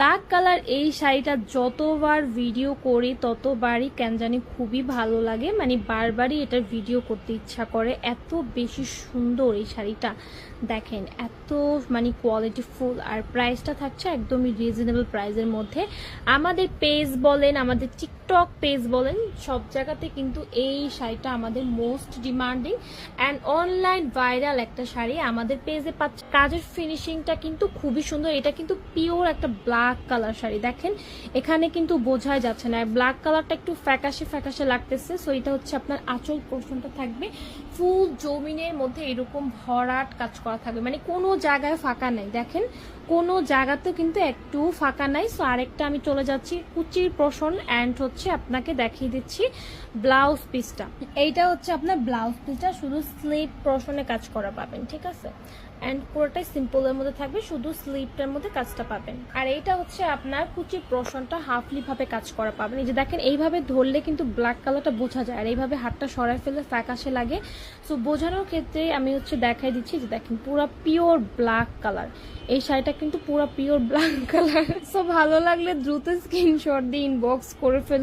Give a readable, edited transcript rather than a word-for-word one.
Black colour এই শাড়িটা যতবার ভিডিও করি ততবারই কেন জানি খুবই ভালো লাগে, মানে বারবারই এটার ভিডিও করতে ইচ্ছা করে। এত বেশি সুন্দর এই শাড়িটা, দেখেন এত মানে কোয়ালিটি ফুল, আর প্রাইসটা থাকছে একদমই রিজনেবল প্রাইসের মধ্যে। আমাদের পেজ বলেন, আমাদের টিকটক পেজ বলেন, সব জায়গাতে কিন্তু এই শাড়িটা আমাদের most demanding and online viral একটা শাড়ি। আমাদের পেজে পাচ্ছে, কাজের ফিনিশিংটা কিন্তু খুবই সুন্দর। এটা কিন্তু পিওর একটা ব্ল্যাক কালার শাড়ি, দেখেন এখানে কিন্তু বোঝাই যাচ্ছে না। ব্ল্যাক কালারটা একটু ফ্যাকাশে ফ্যাকাশে লাগতেছে। সো এটা হচ্ছে আপনার আঁচল পোর্শনটা থাকবে ফুল জমিনের মধ্যে এরকম ভরাট কাজ করা থাকবে, মানে কোনো জায়গায় ফাঁকা নাই, দেখেন কোনো জায়গাতেও কিন্তু একটু ফাঁকা নাই। সো আরেকটা আমি চলে যাচ্ছি কুচির পোর্শন অ্যান্ড হচ্ছে আপনাকে দেখিয়ে দিচ্ছি ব্লাউজ পিসটা। এইটা হচ্ছে আপনার ব্লাউজ পিসটা, শুধু স্লিভ পোর্শনে কাজ করা পাবেন, ঠিক আছে। অ্যান্ড পুরোটাই সিম্পলের মধ্যে থাকবে, শুধু স্লিভটার মধ্যে কাজটা পাবেন। আর এইটা হচ্ছে আপনার কুচির পোর্শনটা হাফলি ভাবে কাজ করা পাবেন। এই যে দেখেন এইভাবে ধরলে কিন্তু ব্ল্যাক কালারটা বোঝা যায়, আর এইভাবে হাতটা সরাই ফেললে ফ্যাকাশে লাগে। সো বোঝানোর ক্ষেত্রে আমি হচ্ছে দেখাই দিচ্ছি যে দেখেন পুরো পিওর ব্ল্যাক কালার। এই শাড়িটা কিন্তু পুরো পিওর ব্ল্যাক কালার। সো ভালো লাগলে দ্রুত স্ক্রিনশট দিয়ে ইনবক্স করে ফেলুন।